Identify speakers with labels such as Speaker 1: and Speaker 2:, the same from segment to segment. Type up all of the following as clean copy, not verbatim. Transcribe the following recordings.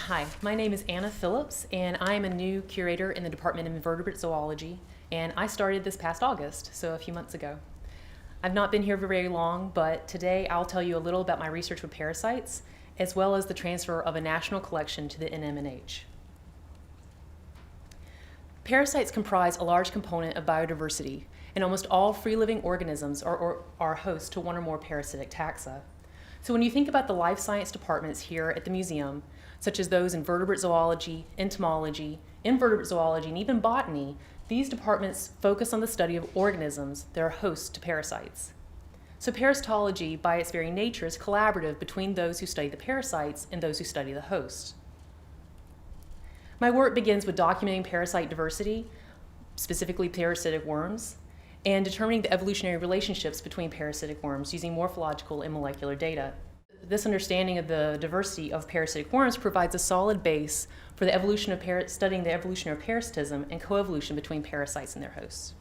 Speaker 1: Hi, my name is Anna Phillips, and I am a new curator in the Department of Invertebrate Zoology, and I started this past August, so a few months ago. I've not been here for very long, but today I'll tell you a little about my research with parasites, as well as the transfer of a national collection to the NMNH. Parasites comprise a large component of biodiversity, and almost all free-living organisms are host to one or more parasitic taxa. So when you think about the life science departments here at the museum, such as those in vertebrate zoology, entomology, invertebrate zoology, and even botany, these departments focus on the study of organisms that are hosts to parasites. So parasitology, by its very nature, is collaborative between those who study the parasites and those who study the host. My work begins with documenting parasite diversity, specifically parasitic worms, and determining the evolutionary relationships between parasitic worms using morphological and molecular data. This understanding of the diversity of parasitic worms provides a solid base for the evolution of studying the evolution of parasitism and coevolution between parasites and their hosts.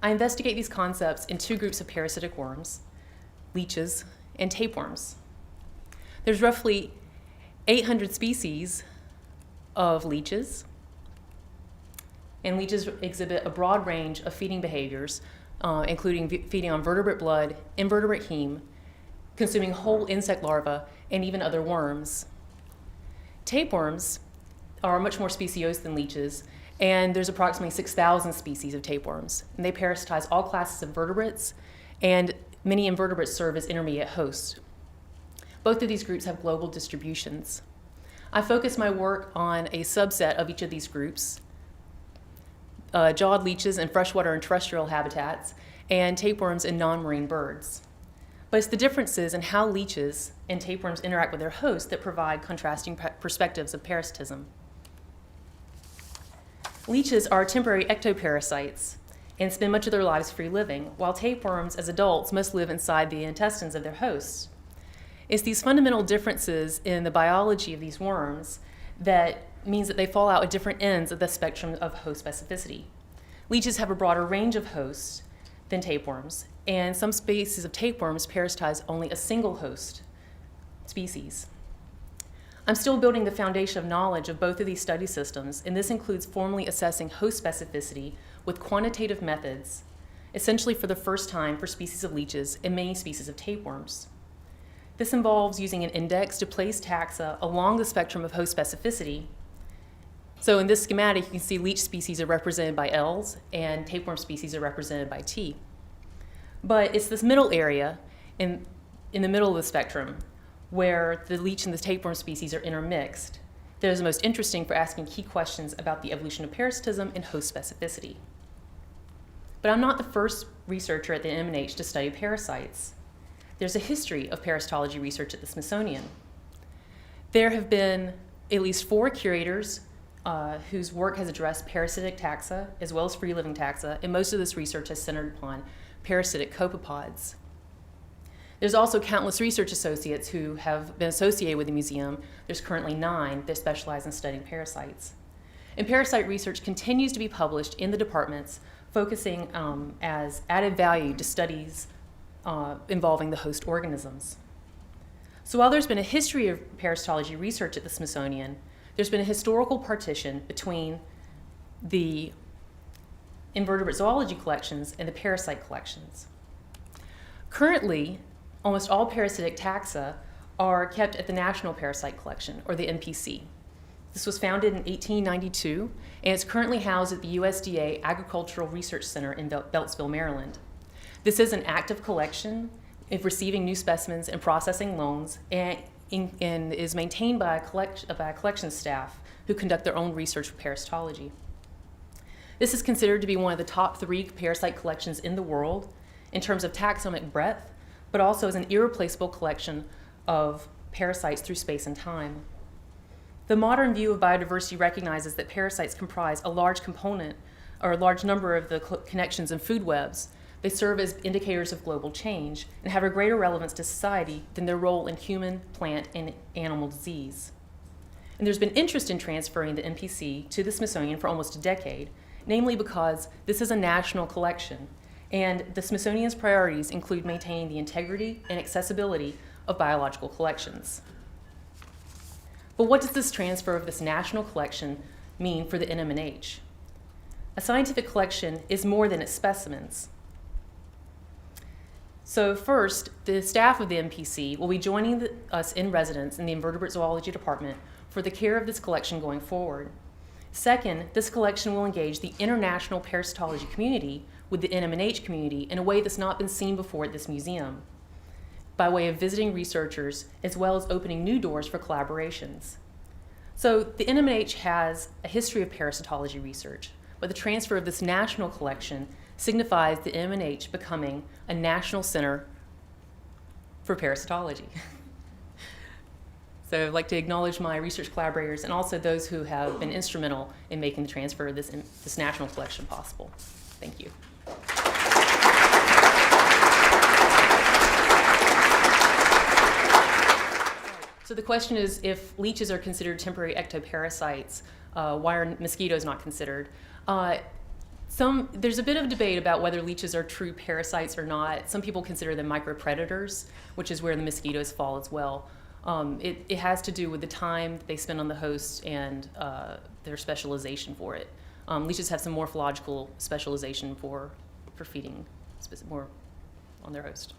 Speaker 1: I investigate these concepts in two groups of parasitic worms, leeches and tapeworms. There's roughly 800 species of leeches, and leeches exhibit a broad range of feeding behaviors, including feeding on vertebrate blood, invertebrate heme, consuming whole insect larvae, and even other worms. Tapeworms are much more speciose than leeches, and there's approximately 6,000 species of tapeworms. And they parasitize all classes of vertebrates, and many invertebrates serve as intermediate hosts. Both of these groups have global distributions. I focus my work on a subset of each of these groups, jawed leeches in freshwater and terrestrial habitats, and tapeworms in non-marine birds. But it's the differences in how leeches and tapeworms interact with their hosts that provide contrasting perspectives of parasitism. Leeches are temporary ectoparasites and spend much of their lives free living, while tapeworms as adults must live inside the intestines of their hosts. It's these fundamental differences in the biology of these worms that means that they fall out at different ends of the spectrum of host specificity. Leeches have a broader range of hosts than tapeworms, and some species of tapeworms parasitize only a single host species. I'm still building the foundation of knowledge of both of these study systems, and this includes formally assessing host specificity with quantitative methods, essentially for the first time for species of leeches and many species of tapeworms. This involves using an index to place taxa along the spectrum of host specificity. So in this schematic, you can see leech species are represented by L's and tapeworm species are represented by T. But it's this middle area in the middle of the spectrum where the leech and the tapeworm species are intermixed that is the most interesting for asking key questions about the evolution of parasitism and host specificity. But I'm not the first researcher at the NMNH to study parasites. There's a history of parasitology research at the Smithsonian. There have been at least 4 curators whose work has addressed parasitic taxa as well as free-living taxa, and most of this research has centered upon parasitic copepods. There's also countless research associates who have been associated with the museum. There's currently 9 that specialize in studying parasites. And parasite research continues to be published in the departments, focusing as added value to studies involving the host organisms. So while there's been a history of parasitology research at the Smithsonian, there's been a historical partition between the invertebrate zoology collections and the parasite collections. Currently, almost all parasitic taxa are kept at the National Parasite Collection, or the NPC. This was founded in 1892, and it's currently housed at the USDA Agricultural Research Center in Beltsville, Maryland. This is an active collection of receiving new specimens and processing loans, and is maintained by a collection staff who conduct their own research with parasitology. This is considered to be one of the top 3 parasite collections in the world in terms of taxonomic breadth, but also as an irreplaceable collection of parasites through space and time. The modern view of biodiversity recognizes that parasites comprise a large component or a large number of the connections in food webs. They serve as indicators of global change and have a greater relevance to society than their role in human, plant, and animal disease. And there's been interest in transferring the NPC to the Smithsonian for almost a decade, namely because this is a national collection, and the Smithsonian's priorities include maintaining the integrity and accessibility of biological collections. But what does this transfer of this national collection mean for the NMNH? A scientific collection is more than its specimens. So first, the staff of the MPC will be joining us in residence in the Invertebrate Zoology Department for the care of this collection going forward. Second, this collection will engage the international parasitology community with the NMNH community in a way that's not been seen before at this museum, by way of visiting researchers as well as opening new doors for collaborations. So the NMNH has a history of parasitology research, but the transfer of this national collection signifies the NMNH becoming a national center for parasitology. So I'd like to acknowledge my research collaborators and also those who have been instrumental in making the transfer of this national collection possible. Thank you. So the question is, if leeches are considered temporary ectoparasites, why are mosquitoes not considered? There's a bit of debate about whether leeches are true parasites or not. Some people consider them micropredators, which is where the mosquitoes fall as well. It has to do with the time that they spend on the host and their specialization for it. Leeches have some morphological specialization for feeding more on their host.